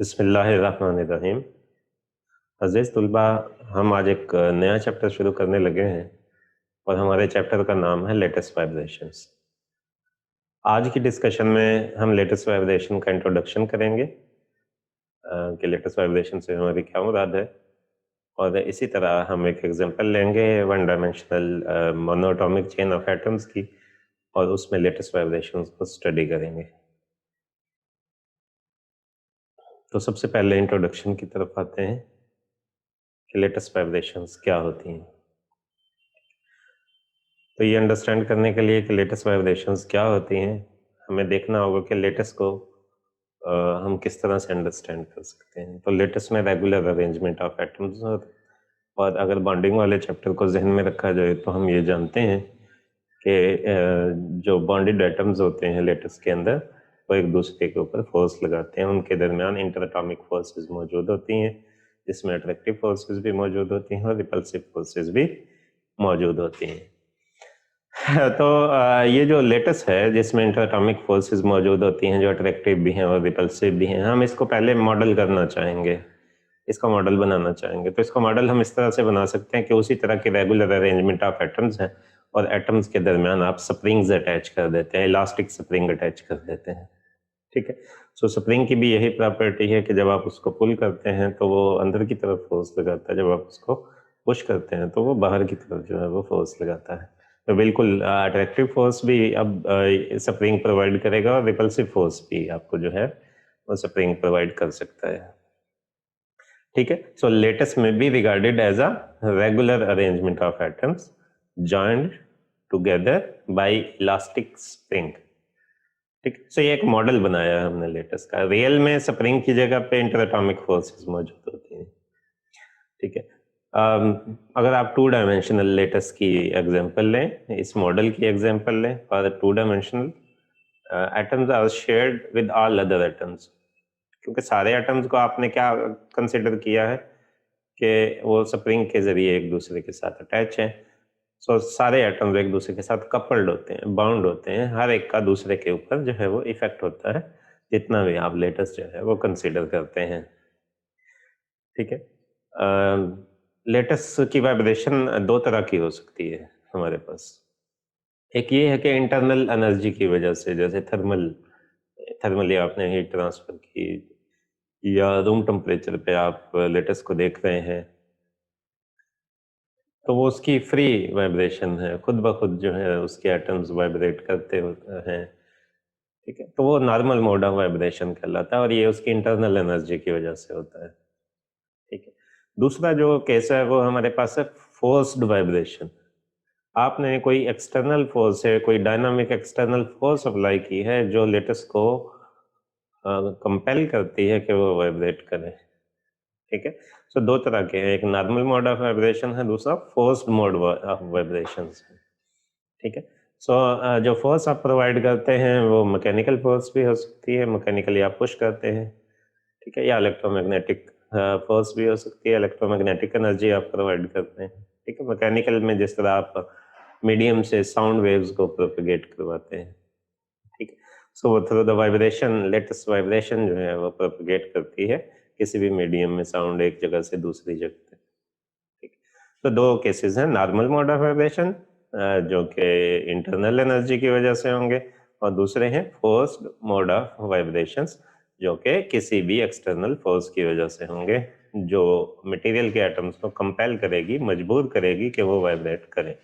बिस्मिल्लाहिर्रहमानिर्रहीम। अज़ीज़ तुलबा, हम आज एक नया चैप्टर शुरू करने लगे हैं और हमारे चैप्टर का नाम है लेटेस्ट वाइब्रेशंस। आज की डिस्कशन में हम लेटेस्ट वाइब्रेशन का इंट्रोडक्शन करेंगे कि लेटेस्ट वाइब्रेशन से हमारी क्या मुराद है, और इसी तरह हम एक एग्जांपल लेंगे one dimensional monoatomic chain of atoms की, और उसमें लेटेस्ट वाइब्रेशंस को स्टडी करेंगे। तो सबसे पहले इंट्रोडक्शन की तरफ आते हैं कि लेटेस्ट वाइब्रेशंस क्या होती हैं। तो ये अंडरस्टैंड करने के लिए कि लेटेस्ट वाइब्रेशंस क्या होती हैं, हमें देखना होगा कि लेटेस्ट को हम किस तरह से अंडरस्टैंड कर सकते हैं। तो लेटेस्ट में रेगुलर अरेंजमेंट ऑफ एटम्स, और अगर बॉन्डिंग वाले चैप्टर को जहन में रखा जाए तो हम ये जानते हैं कि जो बॉन्डेड एटम्स होते हैं लेटेस्ट के अंदर, वो एक दूसरे के ऊपर फोर्स लगाते हैं। उनके दरमियान इंटरएटॉमिक फोर्सेस मौजूद होती हैं, जिसमें अट्रैक्टिव फोर्सेस भी मौजूद होती हैं और रिपल्सिव फोर्सेस भी मौजूद होती हैं। तो ये जो लेटेस्ट है जिसमें इंटरएटॉमिक फोर्सेस मौजूद होती हैं, जो अट्रैक्टिव भी हैं और रिपल्सिव भी हैं, हम इसको पहले मॉडल करना चाहेंगे, इसका मॉडल बनाना चाहेंगे। तो इसका मॉडल हम इस तरह से बना सकते हैं कि उसी तरह के रेगुलर अरेंजमेंट ऑफ एटम्स हैं, और एटम्स के दरमियान आप स्प्रिंग्स अटैच कर देते हैं, इलास्टिक स्प्रिंग अटैच कर देते हैं। ठीक है। सो स्प्रिंग की भी यही प्रॉपर्टी है कि जब आप उसको पुल करते हैं तो वो अंदर की तरफ फोर्स लगाता है, जब आप उसको पुश करते हैं तो वो बाहर की तरफ जो है वो फोर्स लगाता है। तो बिल्कुल अट्रैक्टिव फोर्स भी अब स्प्रिंग प्रोवाइड करेगा, और रिपल्सिव फोर्स भी आपको जो है वो स्प्रिंग प्रोवाइड कर सकता है। ठीक है। सो लेटेस्ट में be regarded as a regular arrangement of atoms joined together by elastic spring. ठीक है। सो ये एक मॉडल बनाया है हमने लेटेस्ट का। रियल में स्प्रिंग की जगह पे इंटरएटॉमिक फोर्सेस मौजूद होती हैं। ठीक है। अगर आप टू डायमेंशनल लेटेस्ट की एग्जांपल लें, इस मॉडल की एग्जांपल लें, for two dimensional atoms are shared with all other atoms. क्योंकि सारे एटम्स को आपने क्या कंसिडर किया है कि वो स्प्रिंग के जरिए एक दूसरे के साथ अटैच हैं। सो सारे एटम्स एक दूसरे के साथ कपल्ड होते हैं, बाउंड होते हैं, हर एक का दूसरे के ऊपर जो है वो इफेक्ट होता है, जितना भी आप लेटेस्ट जो है वो कंसिडर करते हैं। ठीक है। लेटेस्ट की वाइब्रेशन दो तरह की हो सकती है हमारे पास। एक ये है कि इंटरनल एनर्जी की वजह से, जैसे थर्मली आपने हीट ट्रांसफर की, या रूम टेम्परेचर पे आप लेटेस्ट को देख रहे हैं, तो वो उसकी फ्री वाइब्रेशन है, खुद ब खुद जो है उसके एटम्स वाइब्रेट करते हैं। ठीक है। तो वो नॉर्मल मोड ऑफ वाइब्रेशन कहलाता है, और ये उसकी इंटरनल एनर्जी की वजह से होता है। ठीक है। दूसरा जो केस है वो हमारे पास है फोर्स्ड वाइब्रेशन। आपने कोई एक्सटर्नल फोर्स है, कोई डायनामिक एक्सटर्नल फोर्स अप्लाई की है जो लेटेस्ट को कंपेल करती है कि वो वाइब्रेट करे। ठीक है। सो दो तरह के हैं, एक नॉर्मल मोड ऑफ वाइब्रेशन है, दूसरा फोर्स्ड मोड ऑफ वाइब्रेशन है। ठीक है। सो जो फोर्स आप प्रोवाइड करते हैं वो मैकेनिकल फोर्स भी हो सकती है, मैकेनिकली आप पुश करते हैं। ठीक है। या इलेक्ट्रोमैग्नेटिक फोर्स भी हो सकती है, इलेक्ट्रोमैग्नेटिक एनर्जी आप प्रोवाइड करते हैं। ठीक है। मैकेनिकल में जिस तरह आप मीडियम से साउंड वेव्स को प्रोपेगेट करवाते हैं। ठीक है। So through the vibration, latest vibration जो है वो प्रोपेगेट करती है किसी भी मीडियम में साउंड एक जगह से दूसरी जगह तक। ठीक है। तो दो केसेस हैं, नॉर्मल मोड ऑफ वाइब्रेशन जो कि इंटरनल एनर्जी की वजह से होंगे, और दूसरे हैं फोर्स्ड मोड ऑफ वाइब्रेशंस जो कि किसी भी एक्सटर्नल फोर्स की वजह से होंगे, जो मटेरियल के एटम्स को कंपेल करेगी, मजबूर करेगी कि वो वाइब्रेट करें।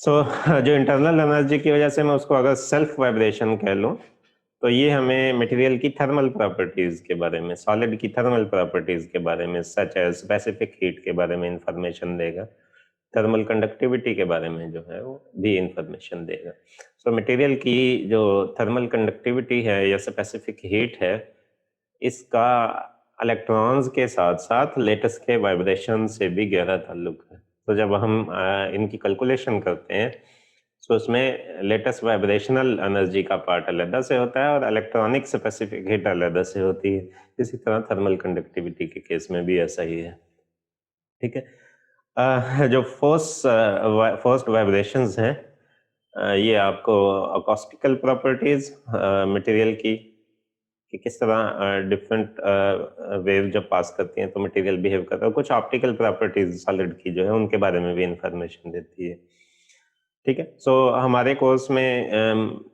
सो जो इंटरनल एनर्जी की वजह से मैं उसको अगर सेल्फ वाइब्रेशन कह लूँ, तो ये हमें मटेरियल की थर्मल प्रॉपर्टीज के बारे में, सॉलिड की थर्मल प्रॉपर्टीज के बारे में, सच एज स्पेसिफिक हीट के बारे में इंफॉर्मेशन देगा, थर्मल कंडक्टिविटी के बारे में जो है वो भी इंफॉर्मेशन देगा। सो मटेरियल की जो थर्मल कंडक्टिविटी है या स्पेसिफिक हीट है, इसका इलेक्ट्रॉन्स के साथ साथ लेटेस्ट के वाइब्रेशन से भी गहरा ताल्लुक है। तो जब हम इनकी कैलकुलेशन करते हैं तो उसमें लेटेस्ट वाइब्रेशनल एनर्जी का पार्ट अलग से होता है, और इलेक्ट्रॉनिक स्पेसिफिक हीट अलग से होती है। इसी तरह थर्मल कंडक्टिविटी के केस में भी ऐसा ही है। ठीक है। जो फोर्स्ड वाइब्रेशंस हैं, ये आपको अकॉस्टिकल प्रॉपर्टीज मटेरियल की कि किस तरह डिफरेंट वेव जब पास करती हैं तो मटेरियल बिहेव करता है। कुछ ऑप्टिकल प्रॉपर्टीज सॉलिड की जो है उनके बारे में भी इंफॉर्मेशन देती है। ठीक है, सो हमारे कोर्स में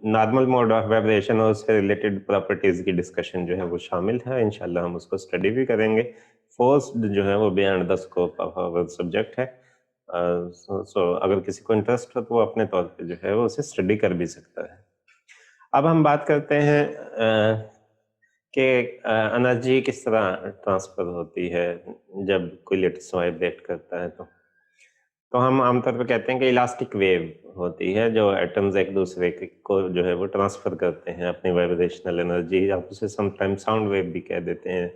नॉर्मल मोड ऑफ वाइब्रेशन और उससे रिलेटेड प्रॉपर्टीज की डिस्कशन जो है वो शामिल है। इंशाल्लाह हम उसको स्टडी भी करेंगे। फोर्स्ड जो है वो beyond the scope of our subject है। सो अगर किसी को इंटरेस्ट हो तो वो अपने तौर पे जो है वो उसे स्टडी कर भी सकता है। अब हम बात करते हैं कि एनर्जी किस तरह ट्रांसफर होती है जब कोई लेटेस्ट वाइब्रेट करता है। तो हम आमतौर पर कहते हैं कि इलास्टिक वेव होती है जो एटम्स एक दूसरे को जो है वो ट्रांसफर करते हैं अपनी वाइब्रेशनल एनर्जी, आप उसे समटाइम साउंड वेव भी कह देते हैं।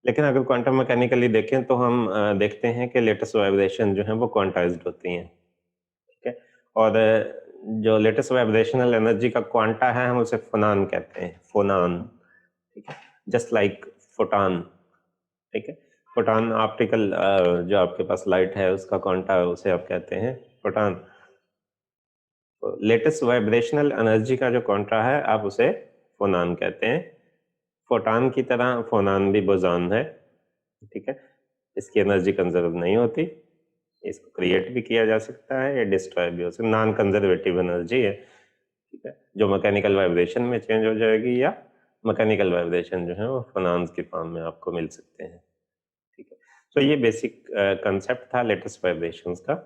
लेकिन अगर क्वांटम मैकेनिकली देखें तो हम देखते हैं कि लेटेस्ट वाइब्रेशन जो है वो क्वांटाइज्ड होती हैं। ठीक है, और जो लेटेस्ट वाइब्रेशनल एनर्जी का क्वांटा है हम उसे फोनान कहते हैं, फोनान। ठीक है, जस्ट लाइक फोटान। ठीक है, फोटान ऑप्टिकल जो आपके पास लाइट है उसका क्वांटा उसे आप कहते हैं फोटान। लेटेस्ट वाइब्रेशनल एनर्जी का जो क्वांटा है आप उसे फोनान कहते हैं। फोटान की तरह फोनान भी बोजान है। ठीक है, इसकी एनर्जी कंजर्व नहीं होती, इसको क्रिएट भी किया जा सकता है या डिस्ट्रॉय भी हो सकता है, नॉन कंजर्वेटिव एनर्जी है। ठीक है, जो मैकेनिकल वाइब्रेशन में चेंज हो जाएगी या मैकेनिकल वाइब्रेशन जो है वो फोनान्स की फॉर्म में आपको मिल सकते हैं। ठीक है, तो ये बेसिक कंसेप्ट था लेटेस्ट वाइब्रेशंस का।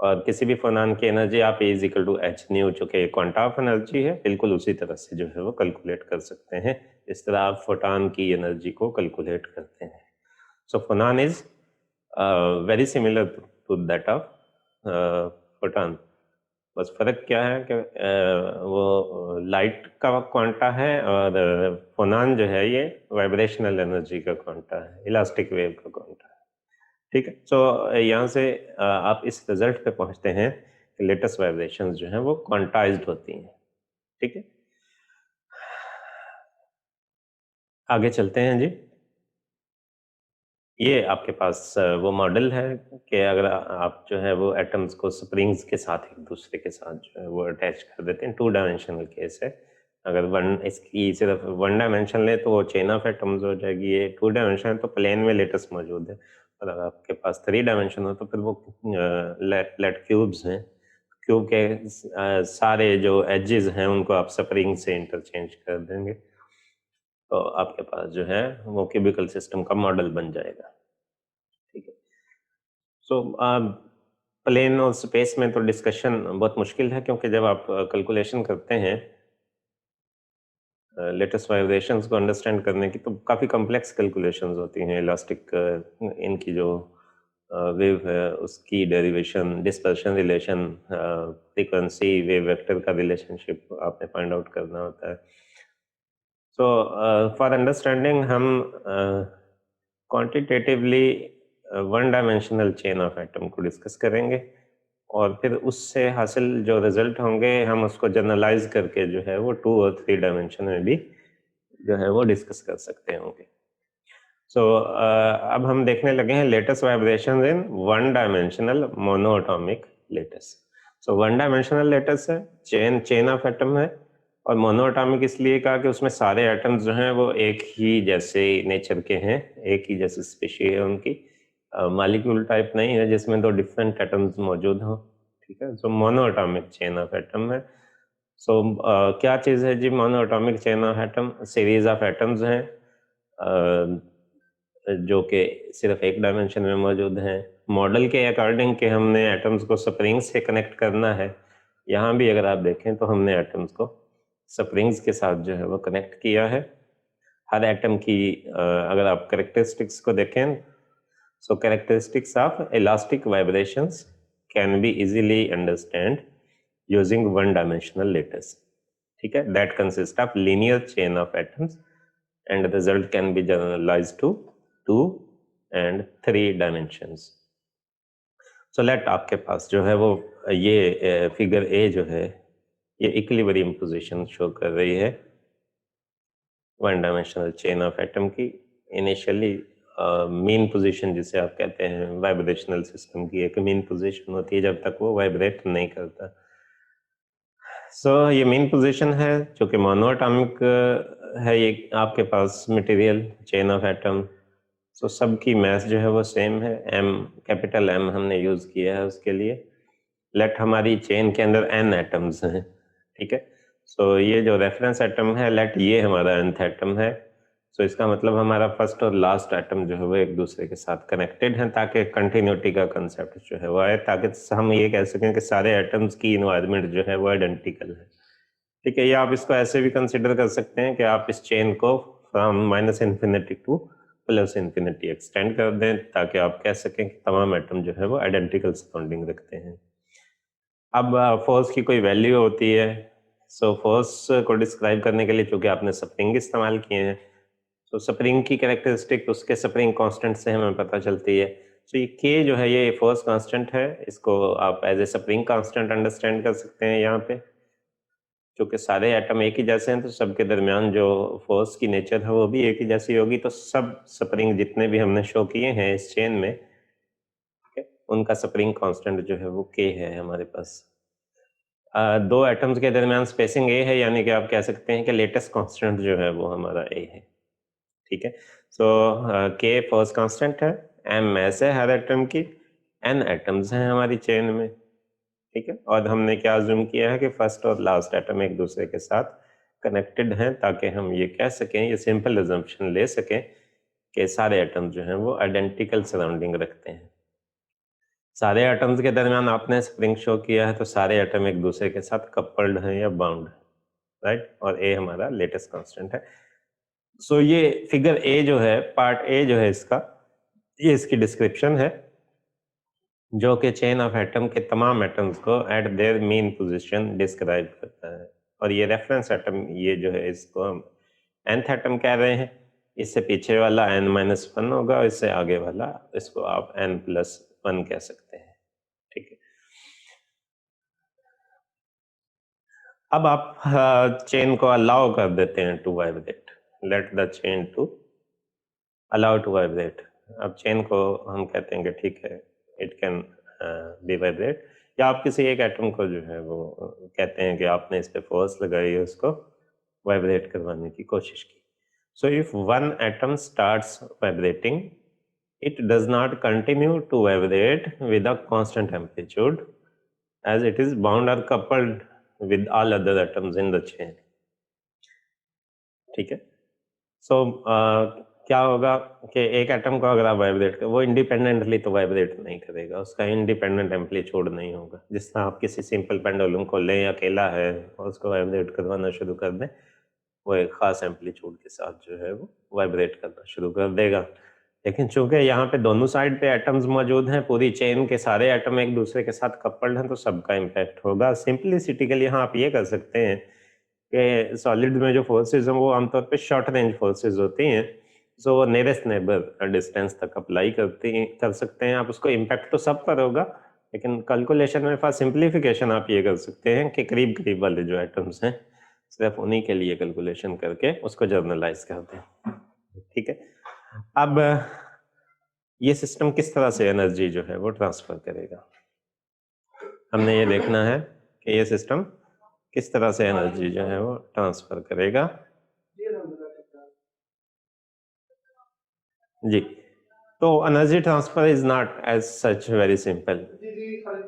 और किसी भी फोनान की एनर्जी आप E is equal to H nu, चूंकि क्वांटा ऑफ एनर्जी है, बिल्कुल उसी तरह से जो है वो कैलकुलेट कर सकते हैं। इस तरह आप फोटान की एनर्जी को कैलकुलेट करते हैं। So phonon is very similar to that of photon. बस फर्क क्या है कि वो लाइट का क्वांटा है और फोनान जो है ये वाइब्रेशनल एनर्जी का क्वांटा है, इलास्टिक वेव का क्वांटा है। ठीक है, सो यहाँ से आप इस रिजल्ट पे पहुंचते हैं कि लेटेस्ट वाइब्रेशंस जो हैं वो क्वांटाइज्ड होती हैं। ठीक है, आगे चलते हैं जी। ये आपके पास वो मॉडल है कि अगर आप जो है वो एटम्स को स्प्रिंग्स के साथ एक दूसरे के साथ जो है वो अटैच कर देते हैं, 2 डायमेंशनल केस है। अगर इसकी सिर्फ 1 डायमेंशन ले तो वो चेन ऑफ एटम्स हो जाएगी। ये 2 डायमेंशन है तो प्लेन में लेटेस्ट मौजूद है। और अगर आपके पास 3 डायमेंशन हो तो फिर वो फ्लैट क्यूब्स हैं। क्यूब के सारे जो एजेस हैं उनको आप स्प्रिंग से इंटरचेंज कर देंगे तो आपके पास जो है वो क्यूबिकल सिस्टम का मॉडल बन जाएगा। ठीक है, सो प्लेन और स्पेस में तो डिस्कशन बहुत मुश्किल है, क्योंकि जब आप कैलकुलेशन करते हैं लेटेस्ट वाइब्रेशंस को अंडरस्टैंड करने की तो काफ़ी कॉम्प्लेक्स कैलकुलेशंस होती हैं। इलास्टिक इनकी जो वेव है उसकी derivation, dispersion relation, frequency, wave vector का रिलेशनशिप आपने फाइंड आउट करना होता है। सो फॉर अंडरस्टैंडिंग हम quantitatively 1 dimensional chain of atom को डिस्कस करेंगे और फिर उससे हासिल जो रिजल्ट होंगे हम उसको जनरलाइज करके जो है वो 2 और 3 डायमेंशन में भी जो है वो डिस्कस कर सकते होंगे। सो अब हम देखने लगे हैं latest vibration in 1 dimensional monoatomic latest. So 1 dimensional latest है, चेन ऑफ एटम है, और मोनोएटॉमिक इसलिए कहा कि उसमें सारे एटम्स जो हैं वो एक ही जैसे नेचर के हैं, एक ही जैसी स्पेशी है उनकी, मॉलिक्यूल टाइप नहीं है जिसमें 2 डिफरेंट एटम्स मौजूद हों। ठीक है, so monoatomic chain of atom है। सो क्या चीज़ है जी monoatomic chain of atom? Series of atoms हैं जो कि सिर्फ एक डायमेंशन में मौजूद हैं। मॉडल के अकॉर्डिंग कि हमने एटम्स को स्प्रिंग्स से कनेक्ट करना है, यहाँ भी अगर आप देखें तो हमने एटम्स को स्प्रिंग्स के साथ जो है वो कनेक्ट किया है। हर एटम की अगर आप कैरेक्टरिस्टिक्स को देखें, so characteristics of elastic vibrations can be easily understand using 1 dimensional lattice. ठीक है, that consist of linear chain of atoms and the result can be generalized to 2 and 3 dimensions. So let आपके पास जो है वो ये figure A जो है ये इक्विलिब्रियम पोजीशन शो कर रही है 1 डायमेंशनल चेन ऑफ एटम की। इनिशियली मीन पोजीशन जिसे आप कहते हैं वाइब्रेशनल सिस्टम की एक मीन पोजीशन होती है जब तक वो वाइब्रेट नहीं करता। ये मेन पोजीशन है जो कि मोनोएटॉमिक है, ये आपके पास मटेरियल चेन ऑफ एटम। सबकी मास जो है वो सेम है, m कैपिटल M हमने यूज किया है उसके लिए। लेट हमारी चेन के अंदर n एटम्स हैं, ठीक है। ये जो रेफरेंस एटम है, लेट ये हमारा nth एटम है। इसका मतलब हमारा फर्स्ट और लास्ट एटम जो है वो एक दूसरे के साथ कनेक्टेड हैं, ताकि कंटिन्यूटी का कंसेप्ट जो है वो आए, ताकि हम ये कह सकें कि सारे एटम्स की इन्वायरमेंट जो है वो आइडेंटिकल है, ठीक है। या आप इसको ऐसे भी कंसिडर कर सकते हैं कि आप इस चेन को from minus infinity two plus infinity extend कर दें, ताकि आप कह सकें कि तमाम एटम जो है वो आइडेंटिकल सराउंडिंग रखते हैं। अब फोर्स की कोई वैल्यू होती है, फोर्स को डिस्क्राइब करने के लिए चूंकि आपने स्प्रिंग इस्तेमाल किए हैं, स्प्रिंग की कैरेक्टरिस्टिक उसके स्प्रिंग कांस्टेंट से हमें पता चलती है। ये के जो है ये फोर्स कांस्टेंट है, इसको आप as a spring constant understand कर सकते हैं। यहाँ पे क्योंकि सारे एटम एक ही जैसे हैं, तो सबके दरमियान जो फोर्स की नेचर है वो भी एक ही जैसी होगी। तो सब स्प्रिंग जितने भी हमने शो किए हैं इस चेन में, उनका स्प्रिंग कांस्टेंट जो है वो के है हमारे पास। दो एटम्स के दरमियान स्पेसिंग ए है, यानी कि आप कह सकते हैं कि लेटेस्ट कांस्टेंट जो है वो हमारा ए है, ठीक है। के फोर्स कांस्टेंट है, एम मास है हर एटम की, एन एटम्स हैं हमारी चेन में, ठीक है। और हमने क्या अज्यूम किया है कि फर्स्ट और लास्ट एटम एक दूसरे के साथ कनेक्टेड हैं, ताकि हम ये कह सकें, ये सिंपल अजम्पशन ले सकें कि सारे एटम जो हैं वो आइडेंटिकल सराउंडिंग रखते हैं। सारे एटम्स के दरमियान आपने स्प्रिंग शो किया है, तो सारे एटम एक दूसरे के साथ कपल्ड हैं या बाउंड है, राइट। और ए हमारा लेटेस्ट कांस्टेंट है। ये फिगर ए जो है, पार्ट ए जो है इसका, ये इसकी डिस्क्रिप्शन है, जो कि चेन ऑफ एटम के तमाम एटम्स को eight their main position describe करता है। और ये रेफरेंस एटम, ये जो है इसको हम nth एटम कह रहे हैं। इससे पीछे वाला n-1 होगा, और इससे आगे वाला इसको आप n+1 कह सकते हैं, ठीक है। अब आप चेन को अलाउ कर देते हैं to vibrate, let the chain to allow to vibrate. अब चेन को हम कहते हैं कि ठीक है, इट कैन बी वाइब्रेट। या आप किसी एक एटम को जो है वो कहते हैं कि आपने इस पे फोर्स लगाई है, उसको वाइब्रेट करवाने की कोशिश की। So if one atom starts vibrating, it does not continue to vibrate with a constant amplitude, as it is bound or coupled with all other atoms in the chain, ठीक है। क्या होगा कि एक एटम को अगर आप वाइब्रेट कर, वो इंडिपेंडेंटली तो वाइब्रेट नहीं करेगा, उसका इंडिपेंडेंट एम्पलीट्यूड नहीं होगा। जिस तरह आप किसी सिंपल पेंडुलम को लें, अकेला है, और उसको वाइब्रेट करवाना शुरू कर दें, वो एक खास एम्पलीट्यूड के साथ जो है वो वाइब्रेट करना शुरू कर देगा। लेकिन चूंकि यहाँ पे दोनों साइड पे एटम्स मौजूद हैं, पूरी चेन के सारे एटम एक दूसरे के साथ कपल्ड हैं, तो सबका इम्पैक्ट होगा। सिंपलिसिटी के लिए यहाँ आप ये कर सकते हैं कि सॉलिड में जो फोर्सेज हैं वो आमतौर पे शॉर्ट रेंज फोर्सेज होती हैं, वो नियरेस्ट नेबर डिस्टेंस तक अप्लाई कर सकते हैं आप। उसको इम्पैक्ट तो सब पर होगा, लेकिन कैलकुलेशन में फॉर सिंप्लीफिकेशन आप ये कर सकते हैं कि करीब करीब वाले जो एटम्स हैं, सिर्फ उन्हीं के लिए कैलकुलेशन करके उसको जर्नलाइज कर दें, ठीक है। अब ये सिस्टम किस तरह से एनर्जी जो है वो ट्रांसफर करेगा, हमने ये देखना है कि ये सिस्टम किस तरह से एनर्जी जो है वो ट्रांसफर करेगा। जी, तो energy transfer is not as such very simple.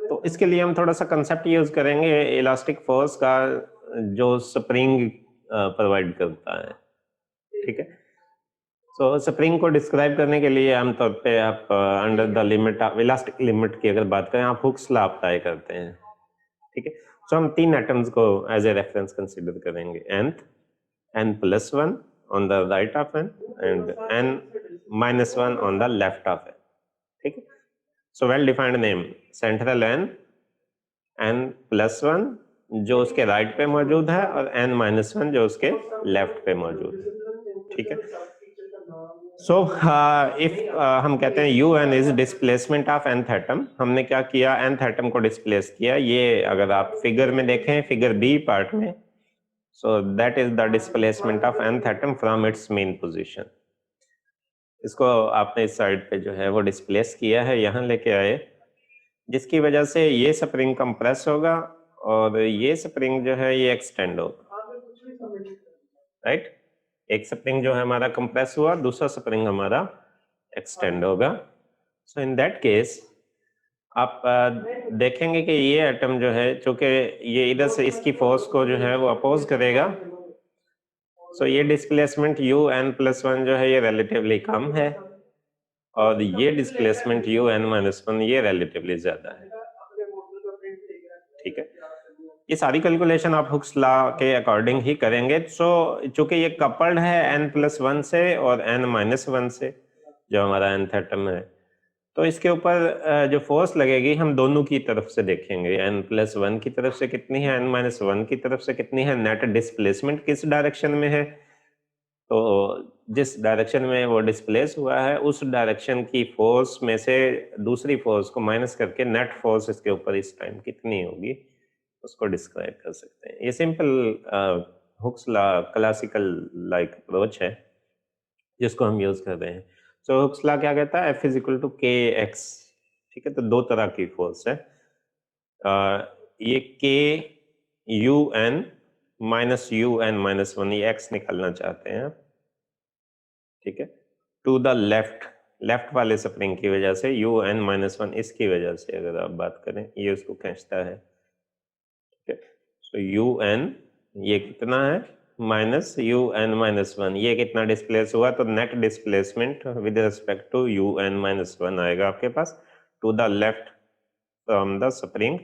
तो इसके लिए हम थोड़ा सा कंसेप्ट यूज करेंगे इलास्टिक फोर्स का, जो स्प्रिंग प्रोवाइड करता है, ठीक है। स्प्रिंग को डिस्क्राइब करने के लिए आमतौर पे आप under the limit of elastic limit की अगर बात करें, आप हुक्स लॉ अप्लाई करते हैं, ठीक है। हम तीन एटम्स को एज ए रेफरेंस कंसीडर करेंगे, n+1 on the right of n and n-1 on the left of n, ठीक है। Well defined name, central n+1 जो उसके राइट पे मौजूद है, और n-1 जो उसके लेफ्ट पे मौजूद है, ठीक है। इफ हम कहते हैं un is displacement of nth atom, हमने क्या किया, nth एटम को डिस्प्लेस किया। ये अगर आप फिगर में देखें, फिगर बी पार्ट में, that is the displacement of nth atom from its main position। इसको आपने इस साइड पे जो है वो डिस्प्लेस किया है, यहाँ लेके आए, जिसकी वजह से ये स्प्रिंग कंप्रेस होगा और ये स्प्रिंग जो है ये एक्सटेंड होगा, राइट। एक स्प्रिंग जो है हमारा कंप्रेस हुआ, दूसरा स्प्रिंग हमारा एक्सटेंड होगा। सो इन दैट केस आप देखेंगे कि ये एटम जो है, चूंकि ये इधर से इसकी फोर्स को जो है वो अपोज करेगा, सो ये displacement U N plus one जो है ये रिलेटिवली कम है, और ये displacement U N minus one ये रिलेटिवली ज्यादा है, ठीक है। ये सारी कैलकुलेशन आप हुक्स लॉ के अकॉर्डिंग ही करेंगे। सो चूंकि ये कपल्ड है n प्लस वन से और n माइनस वन से, जो हमारा nth एटम है, तो इसके ऊपर जो फोर्स लगेगी हम दोनों की तरफ से देखेंगे, n प्लस वन की तरफ से कितनी है, n माइनस वन की तरफ से कितनी है, नेट डिस्प्लेसमेंट किस डायरेक्शन में है। तो जिस डायरेक्शन में वो डिस्प्लेस हुआ है उस डायरेक्शन की फोर्स में से दूसरी फोर्स को माइनस करके नेट फोर्स इसके ऊपर इस टाइम कितनी होगी उसको डिस्क्राइब कर सकते हैं। ये simple Hooke's law classical like approach है जिसको हम यूज कर रहे हैं। सो हुक्स लॉ क्या कहता है, F इज इक्वल टू के एक्स, ठीक है। तो दो तरह की फोर्स है, ये K U N minus U N minus one, ये एक्स निकालना चाहते हैं आप, ठीक है। टू द लेफ्ट, लेफ्ट वाले स्प्रिंग की वजह से यू एन माइनस वन, इसकी वजह से अगर आप बात करें ये उसको खींचता है, ठीक है। सो यू एन ये कितना है, minus U N minus one, ये कितना डिस्प्लेस हुआ, तो net displacement with respect to U N minus one आएगा आपके पास, to the left from the spring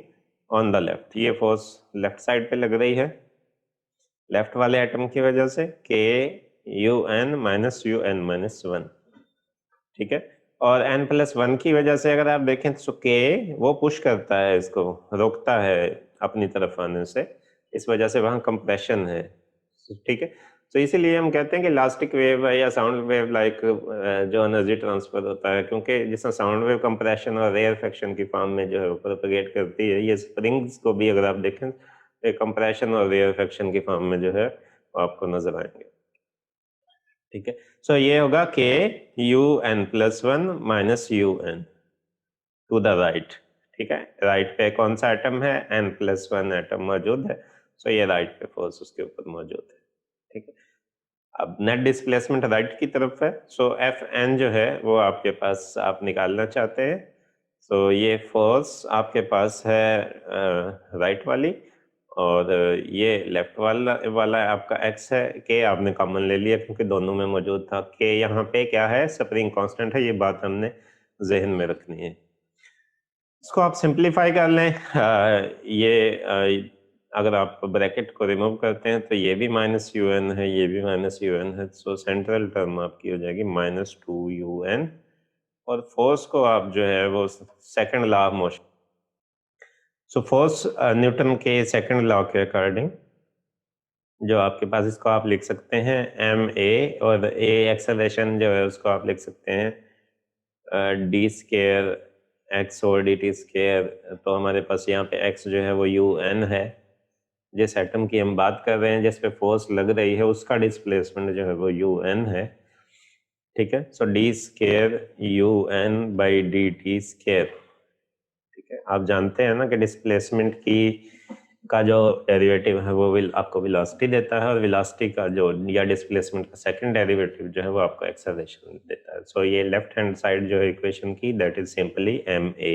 on the left. ये फोर्स लेफ्ट साइड पे लग रही है लेफ्ट वाले एटम की वजह से, K U N minus U N minus one, ठीक है। और n प्लस वन की वजह से अगर आप देखें तो के वो पुश करता है, इसको रोकता है अपनी तरफ आने से, इस वजह से वहां कंप्रेशन है, ठीक है। तो इसीलिए हम कहते हैं कि इलास्टिक वेव या साउंड वेव लाइक जो एनर्जी ट्रांसफर होता है, क्योंकि जिस साउंड वेव कंप्रेशन और रेयरफेक्शन की फॉर्म में जो है प्रोपेगेट करती है, ये स्प्रिंग्स को भी अगर आप देखें कंप्रेशन और रेयरफेक्शन की फॉर्म में जो है वो आपको नजर आएंगे, ठीक है। सो ये होगा K U N plus one minus U N to the right, ठीक है। राइट पे कौन सा एटम है, एन प्लस वन एटम मौजूद है, सो ये राइट पे फोर्स उसके ऊपर मौजूद है, ठीक है। अब नेट डिस्प्लेसमेंट राइट की तरफ है, सो एफ एन जो है वो आपके पास आप निकालना चाहते हैं। सो ये फोर्स आपके पास है राइट वाली, और ये लेफ्ट वाला वाला आपका एक्स है, के आपने कॉमन ले लिया क्योंकि दोनों में मौजूद था। के यहाँ पे क्या है, स्प्रिंग कांस्टेंट है, ये बात हमने जहन में रखनी है। इसको आप सिंप्लीफाई कर लें, अगर आप ब्रैकेट को रिमूव करते हैं तो ये भी माइनस यू एन है, ये भी माइनस यू एन है, सो सेंट्रल टर्म आपकी हो जाएगी माइनस टू यू एन, और फोर्स को आप जो है वो second law of motion, so force Newton के सेकंड लॉ के अकॉर्डिंग जो आपके पास, इसको आप लिख सकते हैं एम ए, और ए एक्सेलरेशन जो है उसको आप लिख सकते हैं डी स्केयर एक्स और डी टी स्केयर। तो हमारे पास यहाँ पे एक्स जो है वो यू एन है, जिस एटम की हम बात कर रहे हैं जिस पे फोर्स लग रही है उसका डिस्प्लेसमेंट जो है वो यू एन है, ठीक है। So D square U N by D T square, ठीक है। आप जानते हैं ना कि डिस्प्लेसमेंट की का जो डेरिवेटिव है वो आपको वेलोसिटी देता है, और वेलोसिटी का जो या डिस्प्लेसमेंट का सेकंड डेरिवेटिव जो है वो आपको एक्सेलरेशन देता है। सो ये लेफ्ट हैंड साइड जो है इक्वेशन की, that is simply M A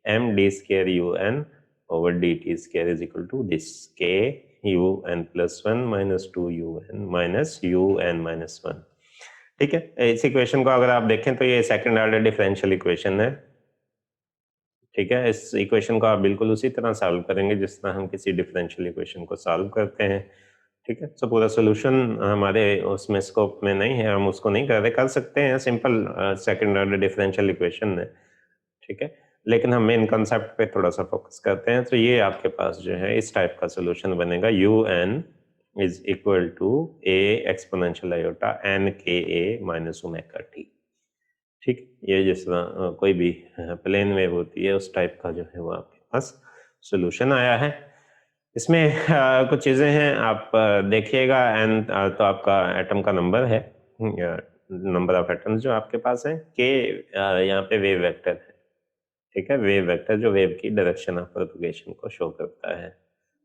M D square U N over D T square is equal to this K U N plus one minus two U N minus U N minus one, ठीक है। इस equation को अगर आप देखें तो ये second order differential equation है, ठीक है। इस इक्वेशन को आप बिल्कुल उसी तरह सॉल्व करेंगे जिस तरह हम किसी डिफरेंशियल इक्वेशन को सॉल्व करते हैं, ठीक है। सो पूरा सोल्यूशन हमारे उसमें स्कोप में नहीं है, हम उसको नहीं कर सकते हैं, simple second order differential equation है, ठीक है। लेकिन हम मेन कंसेप्ट पे थोड़ा सा फोकस करते हैं। तो ये आपके पास जो है इस टाइप का सोल्यूशन बनेगा, U N is equal to A exponential iota N K A minus omega T, ठीक। ये जिस तरह कोई भी प्लेन वेव होती है उस टाइप का जो है वो आपके पास सोल्यूशन आया है। इसमें कुछ चीज़ें हैं, आप देखिएगा एन तो आपका एटम का नंबर है, नंबर ऑफ एटम्स जो आपके पास है, के यहाँ पे वेव वेक्टर है, ठीक है। वेव वेक्टर जो वेव की डायरेक्शन ऑफ प्रोपगेशन को शो करता है।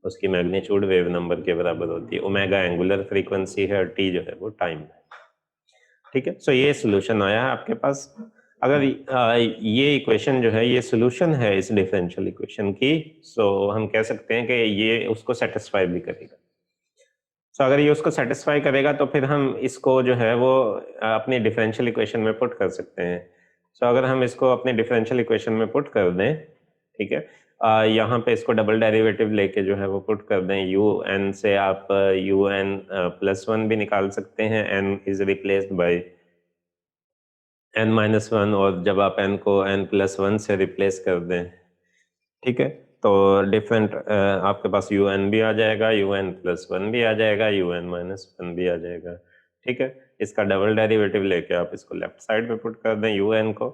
उसकी मैग्नीट्यूड वेव नंबर के बराबर होती है। ओमेगा एंगुलर फ्रीक्वेंसी है और टी जो है वो टाइम है। ठीक है, सो ये सोल्यूशन आया है आपके पास। अगर ये इक्वेशन जो है ये सोल्यूशन है इस डिफरेंशियल इक्वेशन की, सो हम कह सकते हैं कि ये उसको सेटिस्फाई भी करेगा। सो अगर ये उसको सेटिस्फाई करेगा तो फिर हम इसको जो है वो अपनी डिफरेंशियल इक्वेशन में पुट कर सकते हैं। सो अगर हम इसको अपने डिफरेंशियल इक्वेशन में पुट कर दें, ठीक है, यहाँ पे इसको डबल डेरिवेटिव लेके जो है वो पुट कर दें, यू एन से आप यू एन प्लस वन भी निकाल सकते हैं, N is replaced by N minus one, और जब आप एन को एन प्लस वन से रिप्लेस कर दें, ठीक है, तो डिफरेंट आपके पास यू एन भी आ जाएगा, यू एन प्लस वन भी आ जाएगा, यू एन माइनस वन भी आ जाएगा। ठीक है, इसका डबल डेरिवेटिव लेके आप इसको लेफ्ट साइड पे पुट कर दें यू एन को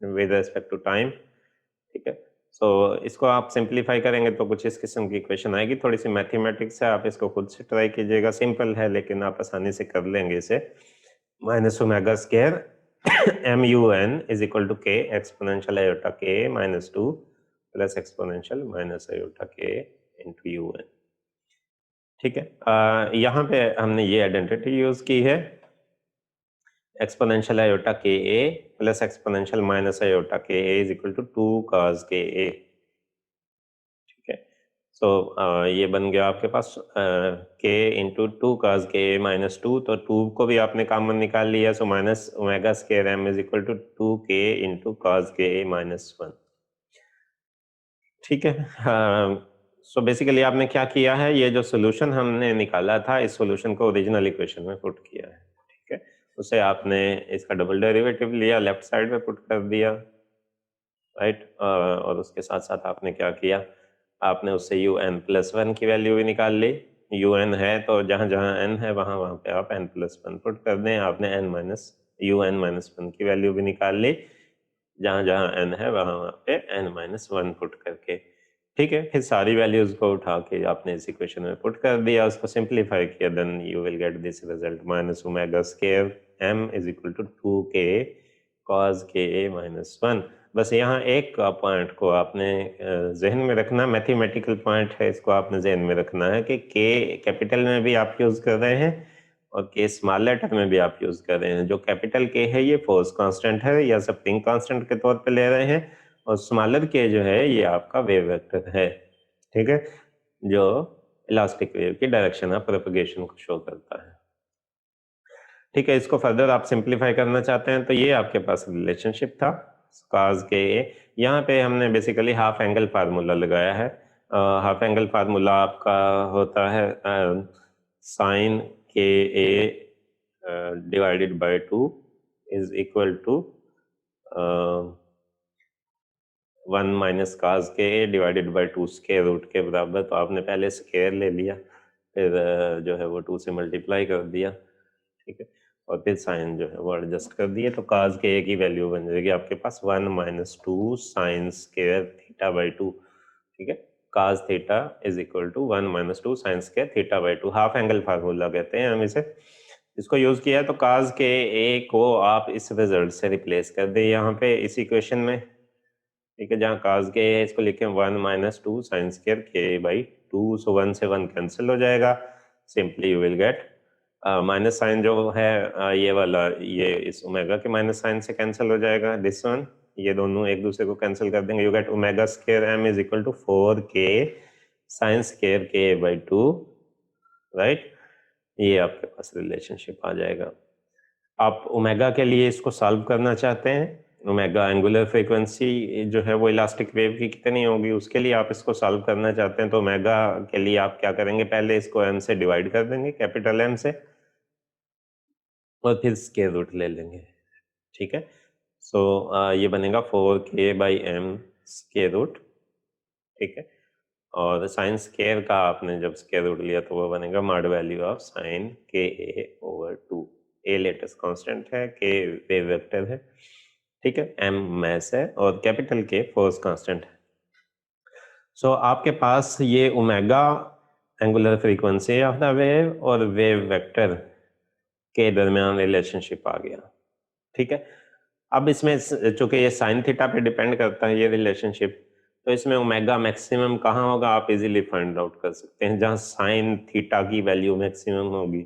विद रेस्पेक्ट टू टाइम। ठीक है, सो इसको आप सिंप्लीफाई करेंगे तो कुछ इस किस्म की इक्वेशन आएगी। थोड़ी सी मैथमेटिक्स है, आप इसको खुद से ट्राई कीजिएगा, सिंपल है लेकिन आप आसानी से कर लेंगे इसे। Minus omega square M U N is equal to K exponential iota K minus two plus exponential minus iota K into U N. ठीक है, यहाँ पे हमने ये आइडेंटिटी यूज की है, एक्सपोनेंशियल आयोटा के ए प्लस एक्सपोनेंशियल माइनस आयोटा के ए is equal to 2 cos K A. ठीक है, सो ये बन गया आपके पास के into 2 cos K A minus two, तो 2 को भी आपने कॉमन निकाल लिया, so minus omega square M is equal to 2 K into cos K A minus one. ठीक है, सो बेसिकली आपने क्या किया है, ये जो सोल्यूशन हमने निकाला था इस सोल्यूशन को ओरिजिनल इक्वेशन में पुट किया है। ठीक है, उसे आपने इसका डबल डेरिवेटिव लिया, लेफ्ट साइड में पुट कर दिया, राइट, और उसके साथ साथ आपने क्या किया, आपने उससे यू एन प्लस वन की वैल्यू भी निकाल ली। यू एन है तो जहाँ जहाँ एन है वहाँ वहाँ पे आप एन प्लस वन पुट कर दें, आपने N minus U N minus one की वैल्यू भी निकाल ली, जहाँ जहाँ एन है वहाँ वहाँ पे एन माइनस वन पुट करके। ठीक है, फिर सारी वैल्यूज को उठा के आपने इस इक्वेशन में पुट कर दिया, उसको सिंप्लीफाई किया, then you will get this result, minus omega square M is equal to 2 K cos के ए माइनस वन। बस यहाँ एक पॉइंट को आपने जहन में रखना, मैथमेटिकल पॉइंट है, इसको आपने जहन में रखना है कि के कैपिटल में भी आप यूज कर रहे हैं और के स्मॉल लेटर में भी आप यूज कर रहे हैं। जो कैपिटल के है ये फोर्स कांस्टेंट है या स्प्रिंग कांस्टेंट के तौर पे ले रहे हैं, और स्मॉलर के जो है ये आपका वेव वेक्टर है। ठीक है, जो इलास्टिक वेव की डायरेक्शन ऑफ प्रोपगेशन को शो करता है। ठीक है, इसको फर्दर आप सिंप्लीफाई करना चाहते हैं तो ये आपके पास रिलेशनशिप था cos के ए। यहाँ पे हमने बेसिकली हाफ एंगल फार्मूला लगाया है। हाफ एंगल फार्मूला आपका होता है sine K A divided by 2 is equal to 1 minus cos K A divided by 2 square root के बराबर। तो आपने पहले स्क्वायर ले लिया, फिर जो है वो 2 से मल्टीप्लाई कर दिया, ठीक है, और फिर साइन जो है वो एडजस्ट कर दिए, तो cos के ए की वैल्यू बन जाएगी आपके पास 1 minus two sine square theta by two. ठीक है, cos theta is equal to 1 minus two sine square theta by two, half angle formula कहते हैं हम इसे। इसको यूज किया तो cos के ए को आप इस रिजल्ट से रिप्लेस कर दें यहाँ पे इस इक्वेशन में। ठीक है, जहाँ cos के ए इसको लिखें 1 minus two sine square K by two, so 1 से 1 कैंसिल हो जाएगा, simply you will get minus sine जो है ये वाला, ये इस ओमेगा के माइनस साइन से कैंसिल हो जाएगा, दिस वन, ये दोनों एक दूसरे को कैंसिल कर देंगे, you get omega square M is equal to 4 K sine square K by two, right. ये आपके पास रिलेशनशिप आ जाएगा। आप ओमेगा के लिए इसको सॉल्व करना चाहते हैं, ओमेगा एंगुलर फ्रीक्वेंसी जो है वो इलास्टिक वेव की कितनी होगी उसके लिए आप इसको सॉल्व करना चाहते हैं, तो ओमेगा के लिए आप क्या करेंगे, पहले इसको एम से डिवाइड कर देंगे, कैपिटल एम से, और फिर स्क्वायर रूट ले लेंगे। ठीक है, सो ये बनेगा 4k by M square root. ठीक है, और साइन स्क्वायर का आपने जब स्क्वायर रूट लिया तो वो बनेगा mod value of sine K A over two. A lattice constant है, के वेव वेक्टर है, ठीक है, एम मैस है, और कैपिटल के फोर्स कांस्टेंट है। सो आपके पास ये omega angular frequency of the wave और वेव वेक्टर के दरमियान रिलेशनशिप आ गया। ठीक है, अब इसमें चूंकि ये साइन थीटा पे डिपेंड करता है ये रिलेशनशिप, तो इसमें ओमेगा मैक्सिमम कहाँ होगा आप इजीली फाइंड आउट कर सकते हैं, जहाँ साइन थीटा की वैल्यू मैक्सिमम होगी।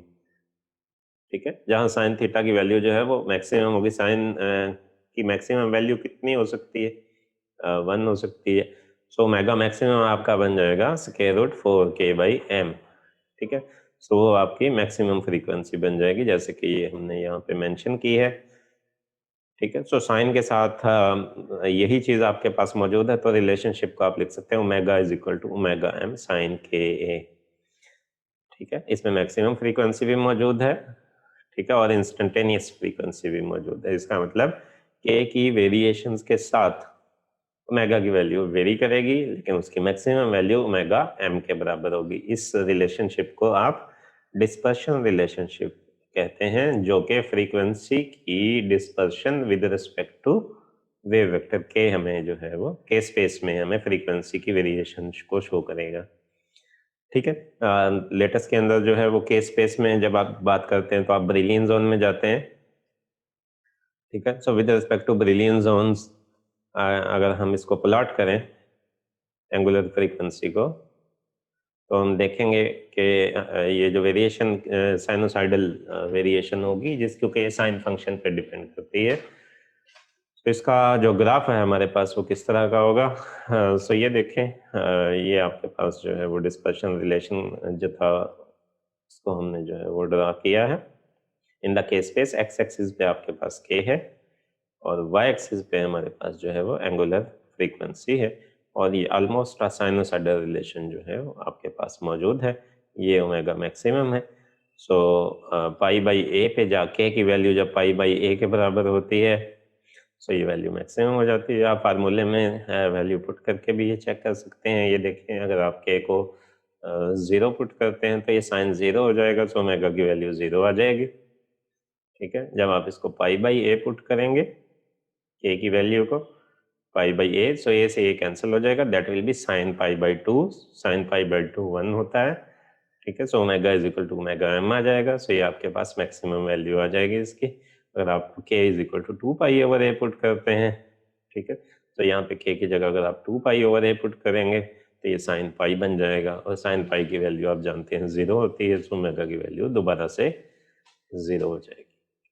ठीक है, जहाँ साइन थीटा की वैल्यू जो है वो मैक्सिमम होगी। साइन की मैक्सिमम वैल्यू कितनी हो सकती है? 1 हो सकती है। सो ओमेगा मैक्सिमम आपका बन जाएगा स्क्वायर रूट 4k/m। ठीक है, सो वो आपकी मैक्सिमम फ्रीक्वेंसी बन जाएगी, जैसे कि ये हमने यहाँ पे मेंशन की है। ठीक है, सो साइन के साथ यही चीज़ आपके पास मौजूद है, तो रिलेशनशिप को आप लिख सकते हैं omega is equal to omega M sine K A. ठीक है, इसमें मैक्सिमम फ्रीक्वेंसी भी मौजूद है। ठीक है, और इंस्टेंटेनियस फ्रीक्वेंसी भी मौजूद है। इसका मतलब के की वेरिएशंस के साथ ओमेगा की वैल्यू वेरी करेगी, लेकिन उसकी मैक्सिमम वैल्यू ओमेगा एम के बराबर होगी। इस रिलेशनशिप को आप डिस्पर्शन रिलेशनशिप कहते हैं, जो कि फ्रीक्वेंसी की dispersion with respect to wave vector K हमें जो है वो के स्पेस में हमें फ्रीक्वेंसी की वेरिएशन को शो करेगा। ठीक है, लेटेस्ट के अंदर जो है वो के स्पेस में जब आप बात करते हैं तो आप ब्रिलियन जोन में जाते हैं। ठीक है, so with respect to Brillouin zones अगर हम इसको प्लॉट करें एंगुलर फ्रीक्वेंसी को, तो हम देखेंगे कि ये जो वेरिएशन साइनोसाइडल वेरिएशन होगी, जिसको कि साइन फंक्शन पे डिपेंड करती है। तो इसका जो ग्राफ है हमारे पास वो किस तरह का होगा? सो ये देखें, ये आपके पास जो है वो डिस्पर्शन रिलेशन जो था इसको हमने जो है वो ड्रा किया है। इन द के स्पेस एक्स एक्सिस पे आपके पास के है और वाई एक्सिस पे हमारे पास जो है वो एंगुलर फ्रीक्वेंसी है, और ये ऑलमोस्ट साइनोसाइडल रिलेशन जो है वो आपके पास मौजूद है। ये ओमेगा मैक्सिमम है। सो पाई बाई ए पे जाके की वैल्यू जब पाई बाई ए के बराबर होती है, सो ये वैल्यू मैक्सिमम हो जाती है। आप फार्मूले में वैल्यू पुट करके भी ये चेक कर सकते हैं। ये देखें, अगर आप के को 0 पुट करते हैं तो ये साइन 0 हो जाएगा, सो ओमेगा की वैल्यू 0 आ जाएगी। ठीक है, जब आप इसको पाई बाई ए पुट करेंगे के की वैल्यू को, पाई बाई ए, सो ए से ए कैंसिल हो जाएगा, that will be sine pi by 2। Sine pi by 2 1 होता है। ठीक है, so omega is equal to omega M आ जाएगा। सो ये आपके पास मैक्सिमम वैल्यू आ जाएगी इसकी। अगर आप K is equal to 2 pi over A put करते हैं, ठीक है, तो यहाँ पे के की जगह अगर आप 2 पाई ओवर ए पुट करेंगे तो ये साइन पाई बन जाएगा, और साइन पाई की वैल्यू आप जानते हैं 0 होती है, सो ओमेगा की वैल्यू दोबारा से 0 हो जाएगी।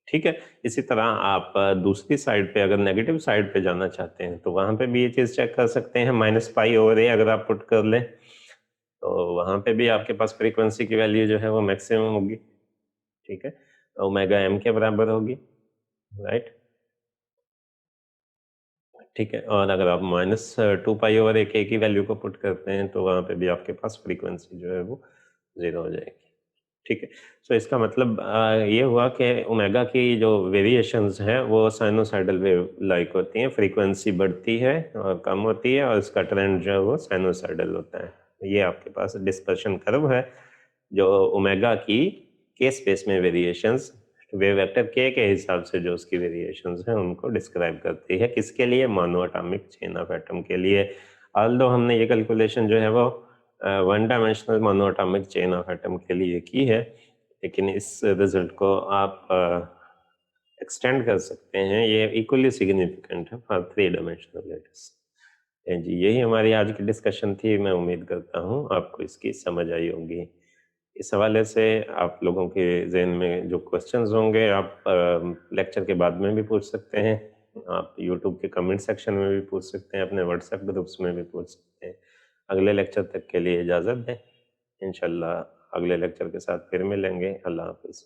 ठीक है, इसी तरह आप दूसरी साइड पे अगर नेगेटिव साइड पे जाना चाहते हैं तो वहाँ पे भी ये चीज़ चेक कर सकते हैं। माइनस पाई ओवर ए अगर आप पुट कर लें तो वहाँ पे भी आपके पास फ्रीक्वेंसी की वैल्यू जो है वो मैक्सिमम होगी। ठीक है, ओमेगा एम के बराबर होगी, राइट। ठीक है, और अगर आप माइनस 2 पाई ओवर ए के की वैल्यू को पुट करते हैं तो वहाँ पे भी आपके पास फ्रीक्वेंसी जो है वो 0 हो जाएगी। ठीक है, सो इसका मतलब ये हुआ कि ओमेगा की जो वेरिएशंस हैं वो साइनोसाइडल वेव लाइक होती हैं, फ्रीक्वेंसी बढ़ती है और कम होती है, और इसका ट्रेंड जो है वो साइनोसाइडल होता है। ये आपके पास डिस्पर्शन कर्व है जो ओमेगा की के स्पेस में वेरिएशंस वेव वेक्टर के हिसाब से जो उसकी वेरिएशंस हैं उनको डिस्क्राइब करती है। किसके लिए? Mono atomic chain of atom के लिए। ऑल्दो हमने ये कैलकुलेशन जो है वो one dimensional mono atomic chain of atom के लिए की है, लेकिन इस रिजल्ट को आप एक्सटेंड कर सकते हैं। ये इक्वली सिग्निफिकेंट है फॉर 3 डायमेंशनल लेटर्स। जी, यही हमारी आज की डिस्कशन थी। मैं उम्मीद करता हूँ आपको इसकी समझ आई होगी। इस हवाले से आप लोगों के ज़हन में जो क्वेश्चंस होंगे आप लेक्चर के बाद में भी पूछ सकते हैं। आप यूट्यूब के कमेंट सेक्शन में भी पूछ सकते हैं, अपने व्हाट्सएप ग्रुप्स में भी पूछ सकते हैं। अगले लेक्चर तक के लिए इजाज़त दें। इंशाल्लाह अगले लेक्चर के साथ फिर मिलेंगे। अल्लाह हाफ़िज़।